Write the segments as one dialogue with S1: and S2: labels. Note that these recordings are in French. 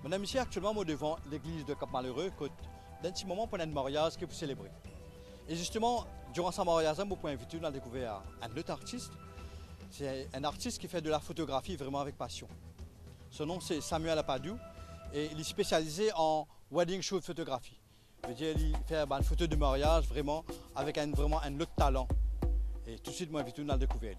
S1: On est ici actuellement devant l'église de Cap-Malheureux, d'un petit moment pour un mariage que vous célébrez. Et justement, durant ce mariage, vous pouvez inviter, on a découvert un autre artiste. C'est un artiste qui fait de la photographie vraiment avec passion. Son nom c'est Samuel Apadou et il est spécialisé en wedding shoot photographie. Je veux dire, il fait une photo de mariage vraiment avec vraiment un autre talent. Et tout de suite, moi, invite, on a découvert.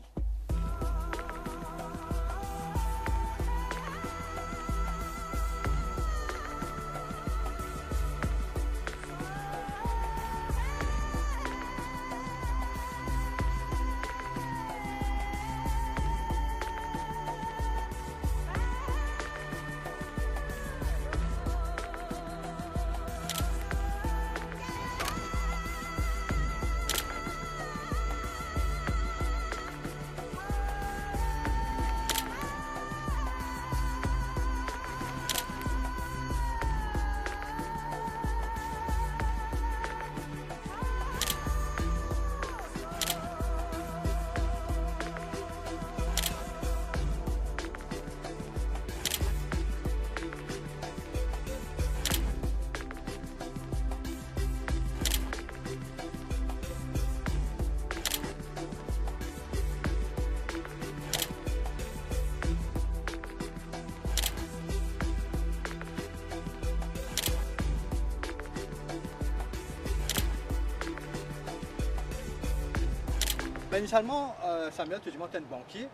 S1: Initialement, Samuel, tu es un banquier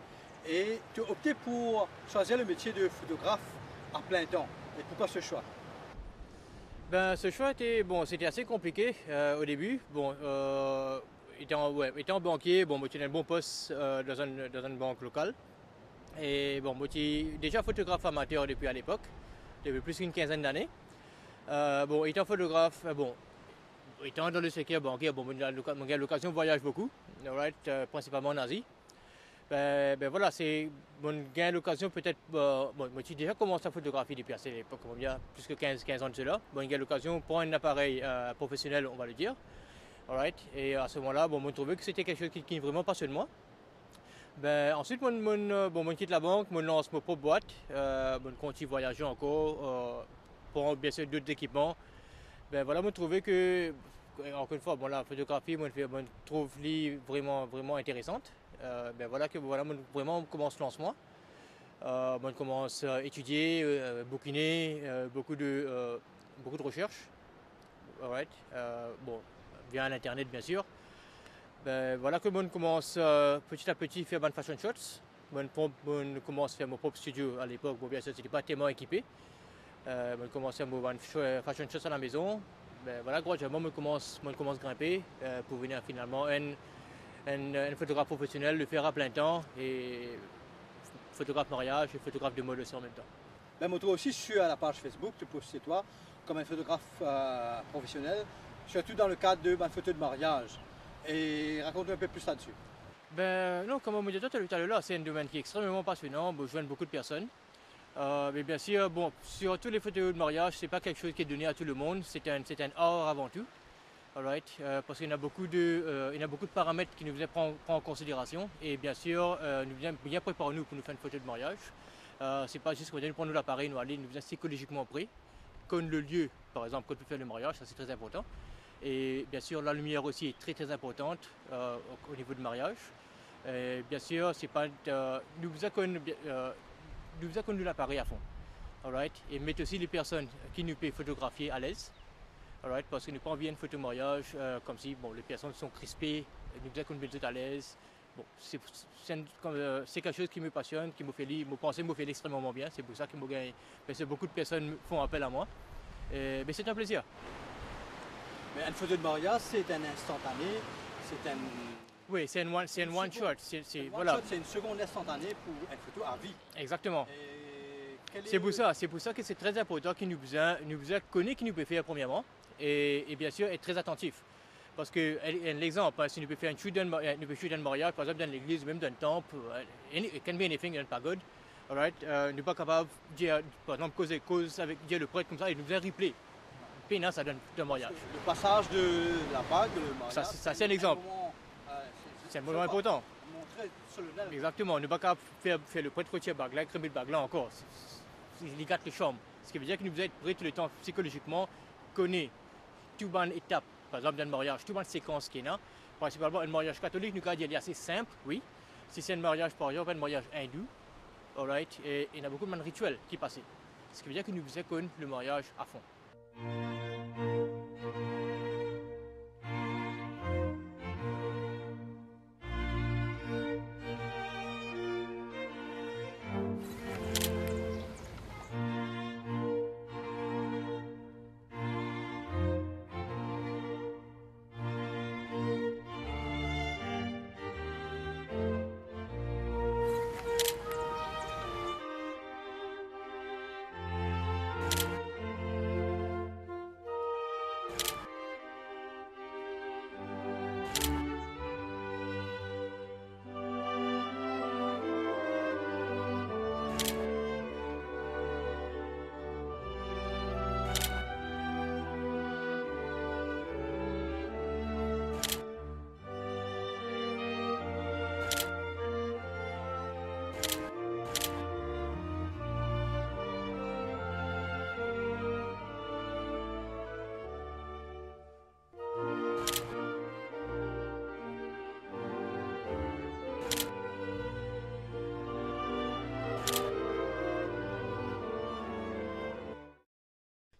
S1: et tu as opté pour choisir le métier de photographe à plein temps. Et pourquoi ce choix?
S2: Ce choix était, c'était assez compliqué au début. Étant banquier, moi j'étais un bon poste dans une banque locale. Et moi j'étais déjà photographe amateur depuis à l'époque, depuis plus qu'une quinzaine d'années. Étant photographe, étant dans le secteur bancaire, j'ai l'occasion de voyager beaucoup, principalement en Asie. Voilà, c'est j'ai l'occasion peut-être, moi j'ai déjà commencé à photographier depuis assez l'époque, plus que 15 ans de cela. J'ai l'occasion de prendre un appareil professionnel, on va le dire. Et à ce moment-là, j'ai trouvé que c'était quelque chose qui vraiment passionne moi. Ensuite, je quitte la banque, je lance ma propre boîte, je continue à voyager encore, pour bien sûr d'autres équipements. Voilà, je trouvais que, encore une fois, la photographie, je trouve vraiment intéressante. Voilà que vraiment commence le lancement. On commence à étudier, bouquiner, beaucoup de recherches. Via l'internet bien sûr. Voilà que on commence petit à petit à faire des fashion shots. On commence à faire mon propre studio à l'époque. Bien sûr, c'était pas tellement équipé. On commence à faire fashion shots à la maison. Voilà, graduellement, on commence à grimper pour venir finalement un photographe professionnel, le faire à plein temps et photographe mariage et photographe de mode aussi en même temps.
S1: Moi aussi, je suis à la page Facebook, tu peux aussi toi, comme un photographe professionnel, surtout dans le cadre de photos de mariage. Et raconte un peu plus là-dessus.
S2: Non, comme on me dit tout à l'heure, c'est un domaine qui est extrêmement passionnant, je joins beaucoup de personnes. Mais bien sûr, surtout les photos de mariage, c'est pas quelque chose qui est donné à tout le monde, c'est un art avant tout. Parce qu'il y a beaucoup de paramètres qui nous prennent en considération et bien sûr, nous bien préparer nous pour nous faire une photo de mariage. C'est pas juste qu'on vient prendre l'appareil, nous aller, nous vient psychologiquement prêts, comme le lieu, par exemple, quand tu fais le mariage, ça c'est très important. Et bien sûr, la lumière aussi est très importante au niveau du mariage. Et bien sûr, c'est pas nous vous connu l'appareil à fond. Et mettre aussi les personnes qui nous peuvent photographier à l'aise. Parce que nous pas envie une photo mariage comme si les personnes sont crispées, nous avons tout à l'aise. C'est quelque chose qui me passionne, qui me fait extrêmement bien. C'est pour ça que beaucoup de personnes font appel à moi. Mais c'est un plaisir.
S1: Mais une photo de mariage, c'est un instantané, c'est un...
S2: Oui, c'est un one shot. C'est
S1: une seconde instantanée pour une photo à vie.
S2: Exactement. C'est pour ça que c'est très important qu'il nous a connu, qu'il nous peut faire premièrement, et bien sûr être très attentif. Parce que l'exemple, si nous pouvons faire un shoot d'un mariage, par exemple dans l'église, même dans le temple, it can be anything dans une pagode, nous ne sommes pas capables de dire, par exemple, cause avec le prêtre comme ça, et nous faisons replay. Puis non, ça donne un mariage.
S1: Le passage de la bague, le mariage.
S2: Ça c'est un exemple. C'est un moment important. Exactement, on ne peut pas faire le prêtre côtier bague là, crémer le bague là encore. Il gâte les chambres. Ce qui veut dire que nous devons être prêts tout le temps psychologiquement, connaître toutes les étapes, par exemple dans le mariage, toutes les séquences qu'il y a. Principalement, un mariage catholique, nous avons dit, il est assez simple, oui. Si c'est un mariage, par exemple, un mariage hindou, alright, et il y a beaucoup de rituels qui passent. Ce qui veut dire que nous devons connaître le mariage à fond.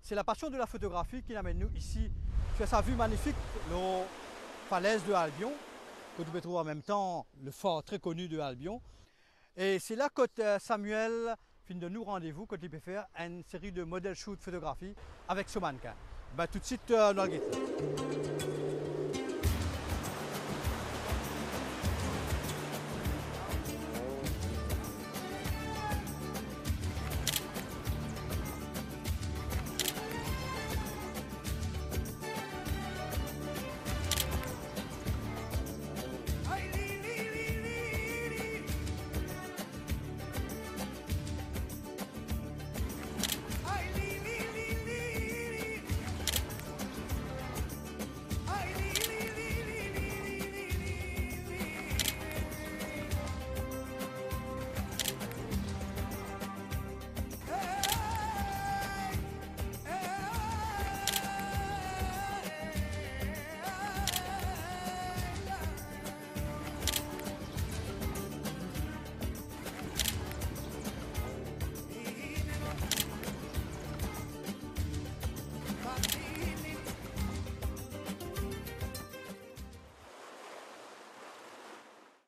S1: C'est la passion de la photographie qui l'amène nous ici. Tu as sa vue magnifique, nos falaises de Albion, que tu peux trouver en même temps le fort très connu de Albion. Et c'est là que Samuel finit de nous rendez-vous, que tu peux faire une série de modèles shoot photographie avec ce mannequin. Ben, tout de suite, dans le guide.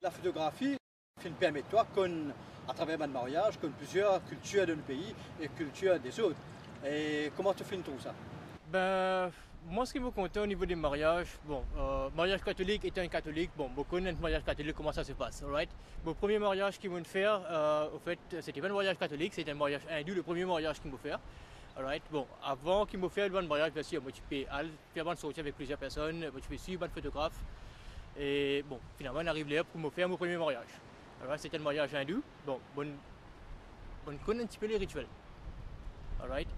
S1: La photographie permet toi, à travers mon mariage, qu'on plusieurs cultures de nos pays et cultures des autres. Et comment tu filmes tout ça?
S2: Ben, moi, ce qui me compte au niveau des mariages, bon, mariage catholique, étant un catholique, bon, je connais le mariage catholique, comment ça se passe, alright? Mon premier mariage qu'ils vont faire, au fait, c'était pas un mariage catholique, c'était un mariage hindou, le premier mariage qu'ils vont faire. Alright, bon, avant qu'ils m'ont fait le mariage, bien sûr, moi, tu peux aller faire sortir avec plusieurs personnes, tu peux suivre un photographe. Et bon, finalement, on arrive là pour me faire mon premier mariage. Alors, c'était un mariage hindou. Bon, on connaît un petit peu les rituels. Alright.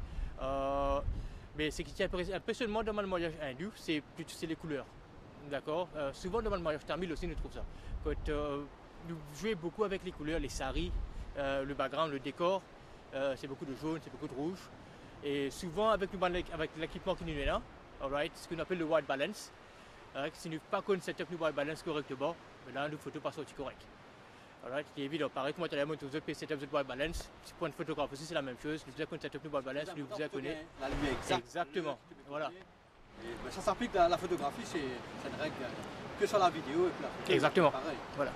S2: Mais ce qui est impressionnant dans le mariage hindou, c'est les couleurs. D'accord. Souvent dans le mariage tamil aussi, nous trouvons ça. Quand nous jouons beaucoup avec les couleurs, les saris, le background, le décor, c'est beaucoup de jaune, c'est beaucoup de rouge. Et souvent avec l'équipement qui nous est là, alright, ce qu'on appelle le white balance. Si nous pas connaissons cette technique de balance correctement, là, nos photos pas sortir correctes. Alright, c'est évident. Pareil que moi, tu as monté aux setup de white balance. Pour une photographe aussi, c'est la même chose. Nous devons connaître cette technique de balance, nous devons connaître.
S1: La lumière exacte.
S2: Exactement. Voilà.
S1: Et ça s'applique à la photographie, c'est une règle que sur la vidéo et puis la photo.
S2: Exactement.
S1: Pareil.
S2: Voilà.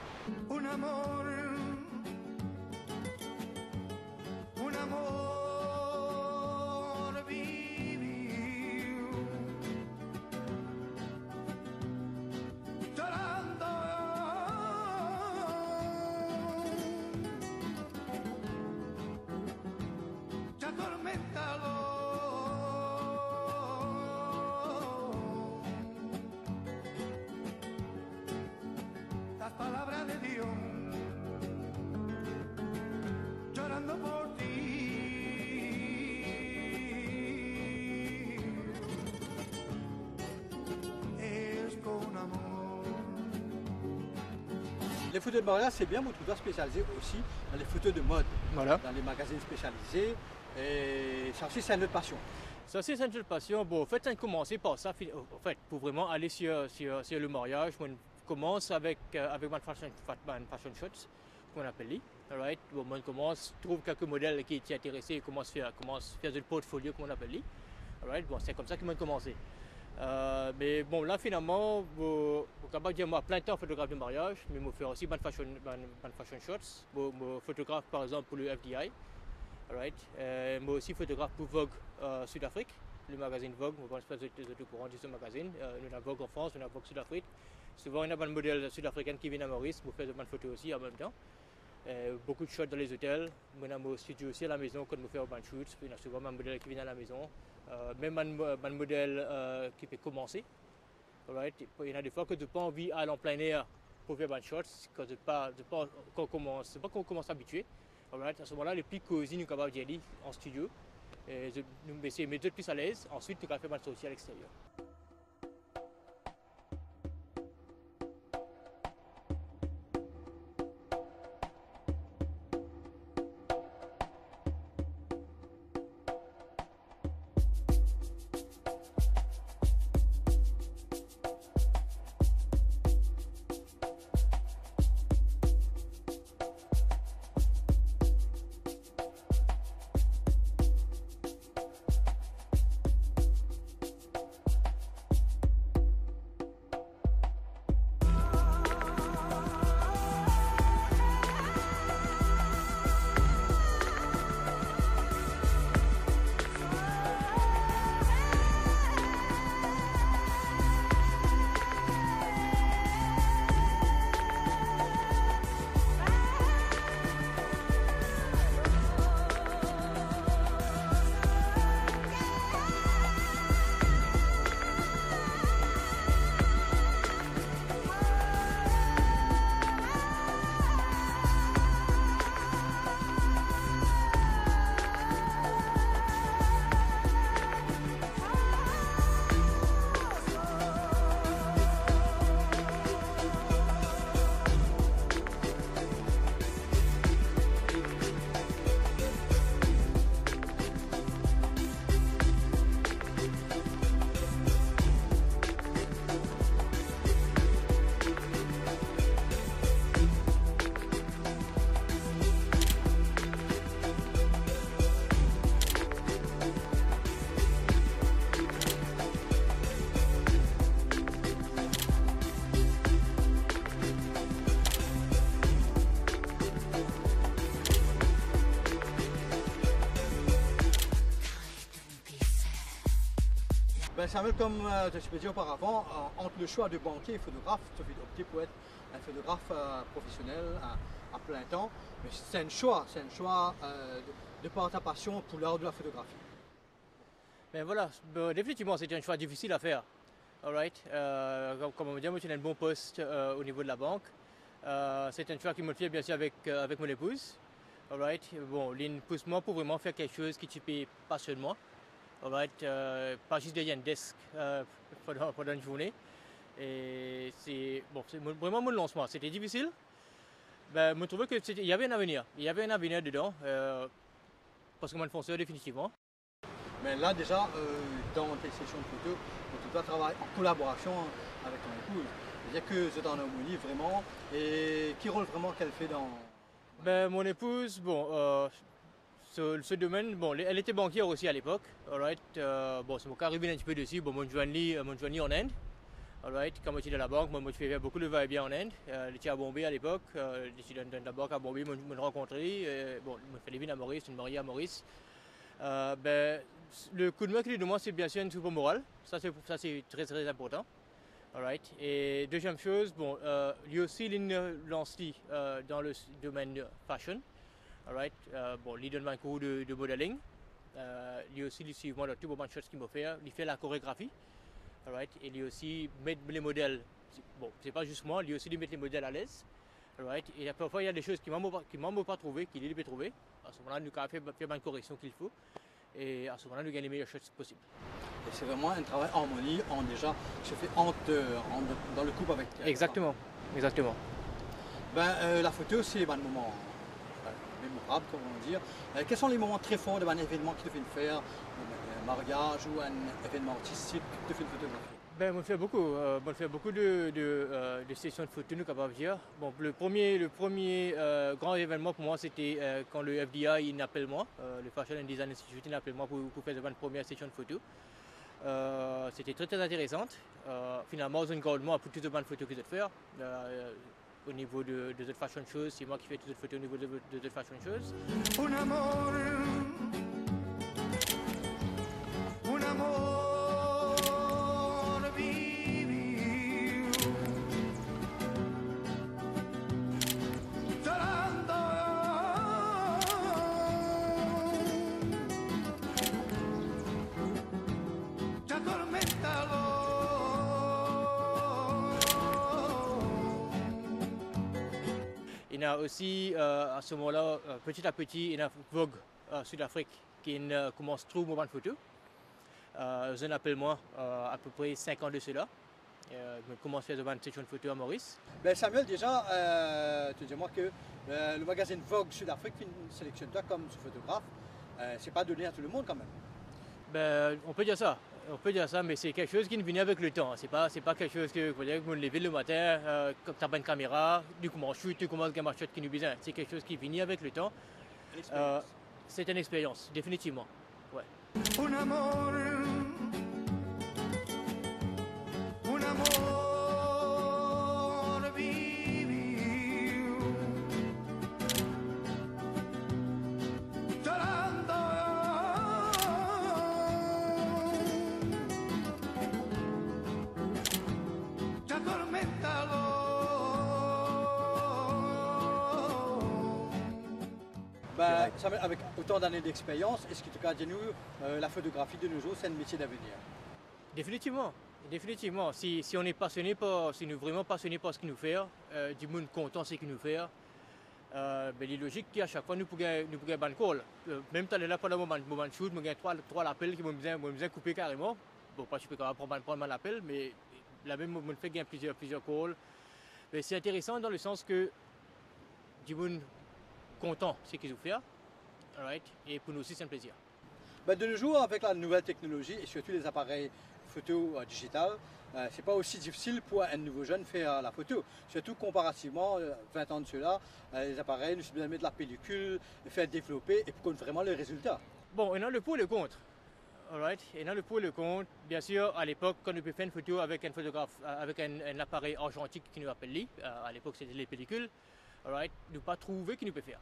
S1: Les photos de mariage, c'est bien, vous trouvez spécialisé aussi dans les photos de mode,
S2: Voilà.
S1: dans les magazines spécialisés. Et ça aussi, c'est une autre passion.
S2: Ça, c'est une passion. Bon, en fait, ça a commencé par ça. En fait, pour vraiment aller sur le mariage, on commence avec ma fashion shots, qu'on appelle lui. Alright. Bon, on commence, trouve quelques modèles qui étaient intéressés, commence à faire du portfolio, qu'on appelle lui. Alright. Bon, c'est comme ça qu'ils m'ont commencé. Mais bon, là, finalement, je suis capable de dire, moi, plein de temps photographe de mariage, mais je fais aussi fashion shots. Je photographe, par exemple, pour le FDI. Alright. Moi aussi photographe pour Vogue Sud-Afrique, le magazine Vogue. Je pense que vous êtes au courant de ce magazine. On a Vogue en France, on a Vogue Sud-Afrique. Souvent, on a des modèles sud-africains qui viennent à Maurice. Je fais des photos aussi en même temps. Beaucoup de shots dans les hôtels. On a mon studio aussi à la maison quand je fais des shoots. On a souvent un modèle qui vient à la maison. Même un modèle qui peut commencer. Alright. Il y a des fois que je n'ai pas envie d'aller en plein air pour faire des shots, parce que qu'on commence à s'habituer. Alright. À ce moment-là, les plus cosy, nous sommes capables d'y aller en studio. Nous essayer de mettre plus à l'aise. Ensuite, nous avons fait des sorties à l'extérieur.
S1: Ben Samuel, comme je peux dire auparavant, entre le choix de banquier et photographe, tu as opté pour être un photographe professionnel à plein temps. Mais c'est un choix de par ta passion pour l'art de la photographie.
S2: Mais voilà, définitivement, c'était un choix difficile à faire. Alright. Comme on dit, moi, j'ai un bon poste au niveau de la banque. C'est un choix qui me fait bien sûr avec mon épouse. Alright. Bon, Lynn pousse moi pour vraiment faire quelque chose qui me passionne moi. Alright. Pas juste derrière un desk pendant une journée. Et c'est vraiment mon lancement. C'était difficile. Ben, je trouvais qu'il y avait un avenir. Il y avait un avenir dedans. Parce que moi, je fonctionne définitivement.
S1: Mais là, déjà, dans tes sessions de photos, tu dois travailler en collaboration avec ton épouse. C'est-à-dire que vous êtes en harmonie vraiment. Et quel rôle vraiment qu'elle fait dans...
S2: Ben, mon épouse, bon, ce domaine, bon, elle était banquière aussi à l'époque. Alright. Bon, c'est mon cas arrivé un petit peu dessus. Bon, mon joigny en Inde. Alright. Quand j'étais dans la banque, moi, je faisais beaucoup de va-et-vient en Inde. J'étais à Bombay à l'époque. J'étais dans la banque à Bombay, je me rencontré. Bon, je me fais vivre à Maurice, je suis marié à Maurice. Ben, le coup de main qu'il demande, c'est bien sûr une support morale. Ça, c'est très très important. Alright. Et deuxième chose, bon, lui aussi, il lance dans le domaine fashion. Alright. Bon, il donne un cours de modeling. Lui aussi, il suit moi dans tout le monde de choses qu'il m'a fait. Il fait la chorégraphie. Alright. Et lui aussi, met les modèles. Bon, c'est pas juste moi, lui aussi, il met les modèles à l'aise. Alright. Et parfois, il y a des choses qu'il ne m'a pas trouvées, qu'il peut trouver. À ce moment-là, nous avons fait une correction qu'il faut. Et à ce moment-là, nous gagnons les meilleures choses possibles.
S1: Et c'est vraiment un travail en harmonie, se fait dans le couple avec...
S2: Exactement, exactement.
S1: La photo, c'est un moment mémorable, comme on va dire. Quels sont les moments très forts d'un événement qui te fait faire, un mariage ou un événement artistique qui te fait photographier?
S2: Ben, on fait beaucoup de sessions de photos, nous capables de dire. Bon, le premier grand événement pour moi, c'était quand le FDI il appelle moi, le Fashion and Design Institute, il appelle moi pour faire une première session de photos. C'était très intéressant. Finalement, ils ont gardé moi pour toutes les bonnes photos que je vais faire. Au niveau de cette fashion shows, c'est moi qui fais toutes les photos au niveau de cette fashion shows. Un amor vivió, llorando, te atormentado. Il y a aussi à ce moment-là, petit à petit, il y a Vogue Sud-Afrique qui commence trop moment de photo. Je appelle moi à peu près 5 ans de cela. Je commence à faire une session de photo à Maurice.
S1: Samuel, déjà, tu dis-moi que le magazine Vogue Sud-Afrique sélectionne toi comme photographe. C'est pas donné à tout le monde quand même.
S2: On peut dire ça, mais c'est quelque chose qui vient avec le temps. C'est pas quelque chose que vous me levez le matin, comme tu as une caméra, du coup, tu commences à marcher qui nous besoin. C'est quelque chose qui vient avec le temps. C'est une expérience, définitivement. Ouais. Un amor vivió, llorando, te atormentado.
S1: Samuel, avec autant d'années d'expérience, est-ce que tu cas de nous, la photographie de nos jours, c'est un métier d'avenir?
S2: Définitivement. Définitivement. Si on est passionné si nous sommes vraiment passionnés par ce qu'il nous fait, du monde content ce qu'il nous fait, il est logique qu'à chaque fois nous pouvons ban call. Même si là pendant le moment de shoot, nous avons trois appels qui m'ont besoin couper carrément. Bon, pas je peux prendre l'appel, mais là même on fait plusieurs calls. Mais c'est intéressant dans le sens que du monde content ce qu'ils nous fait. Right? Et pour nous aussi c'est un plaisir.
S1: De nos jours, avec la nouvelle technologie et surtout les appareils photo digital, c'est pas aussi difficile pour un nouveau jeune faire la photo. Surtout comparativement, 20 ans de cela, les appareils, nous sommes mettre la pellicule, faire développer et pour qu'on ait vraiment le résultat.
S2: Bon, il y a le pour et le contre. Alright? Il y a le pour et le contre. Bien sûr, à l'époque, quand on peut faire une photo avec un photographe, avec un appareil argentique qui nous appelle lui, à l'époque c'était les pellicules, alright? Nous pas trouvé qu'il nous peut faire.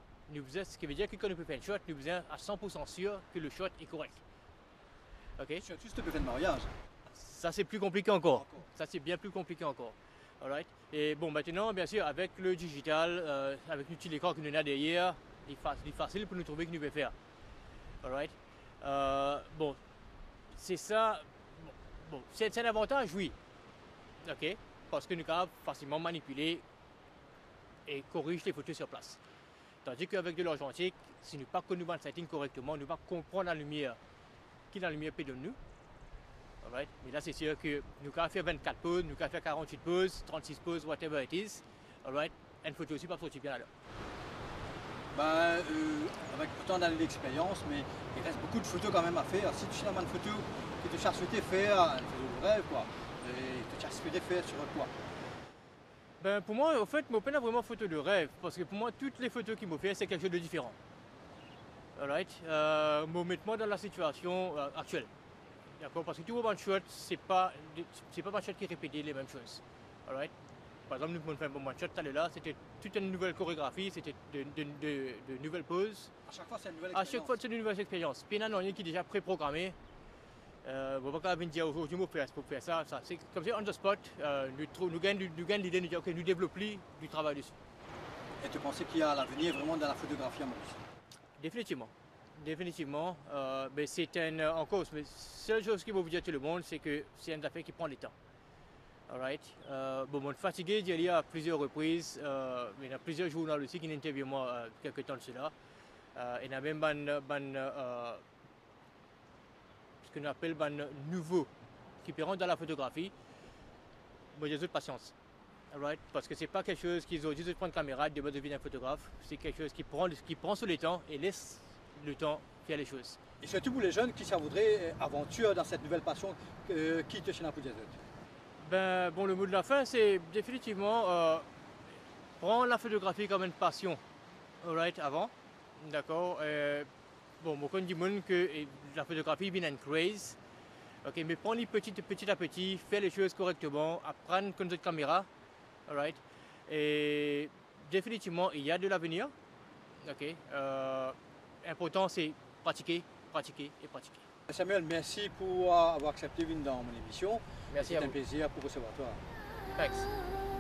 S2: Ce qui veut dire que quand on peut faire une shot, nous sommes à 100% sûr que le shot est correct. Ok?
S1: Surtout si tu peux faire de mariage.
S2: Ça c'est plus compliqué encore. Ça c'est bien plus compliqué encore. Alright? Et bon, maintenant, bien sûr, avec le digital, avec l'outil écran que nous avons derrière, il est facile pour nous trouver ce que nous pouvons faire. Alright? Bon, c'est ça. Bon, c'est un avantage, oui. Ok? Parce que nous pouvons facilement manipuler et corriger les photos sur place. Tandis qu'avec de l'argentique, si nous ne pas connaissons le setting correctement, nous ne pas comprendre la lumière qui la lumière peut de nous. Alright? Mais là, c'est sûr que nous pouvons faire 24 poses, nous pouvons faire 48 poses, 36 poses, whatever it is. Alright? Une photo aussi pas sortir bien là.
S1: Avec autant d'années d'expérience, mais il reste beaucoup de photos quand même à faire. Si tu cherches une photo que tu cherches à faire, une photo de rêve, quoi, et tu cherches à faire sur quoi?
S2: Pour moi, en fait, je n'ai pas vraiment photo de rêve, parce que pour moi, toutes les photos qu'il m'a fait, c'est quelque chose de différent. Alright? Me mettre moi dans la situation actuelle. D'accord? Parce que tout one shot, c'est pas one shot qui répète les mêmes choses. Alright? Par exemple, nous avons fait un one shot là, c'était toute une nouvelle chorégraphie, c'était de nouvelles poses.
S1: À chaque fois, c'est une nouvelle expérience.
S2: À chaque fois, c'est une nouvelle expérience. Puis il y en a un qui est déjà pré-programmé. On ne va pas dire aujourd'hui pour faire ça. C'est comme ça, on the spot, nous gagnons l'idée de dire ok, nous développons du travail dessus.
S1: Et tu pensais qu'il y a l'avenir vraiment dans la photographie à Maurice?
S2: Définitivement. Définitivement. Mais c'est en cause. Mais la seule chose que je veux vous dire à tout le monde, c'est que c'est une affaire qui prend le temps. Alright? Bon, je suis fatigué d'y aller à plusieurs reprises. Il y a plusieurs journalistes aussi qui ont interviewé moi quelques temps de cela. Il y a même ce qu'on appelle nouveau qui peut rentrer dans la photographie. Moi, j'ai de patience. Right? Parce que c'est pas quelque chose qu'ils ont juste prendre une caméra, de devenir un photographe. C'est quelque chose qui prend sur le temps et laisse le temps faire les choses.
S1: Et surtout pour les jeunes qui s'avoudraient aventure dans cette nouvelle passion qui te chez la Poudjazet.
S2: Ben, bon, le mot de la fin, c'est définitivement prendre la photographie comme une passion. Right, avant. D'accord? Bon, beaucoup de monde que la photographie est une craze. Ok, mais prendre petit à petit, faire les choses correctement, apprendre comme notre caméra. Alright. Et définitivement, il y a de l'avenir. Ok. Important, c'est pratiquer, pratiquer et pratiquer.
S1: Samuel, merci pour avoir accepté de venir dans mon émission.
S2: Merci à
S1: C'est un
S2: vous.
S1: plaisir pour recevoir toi.
S2: Thanks.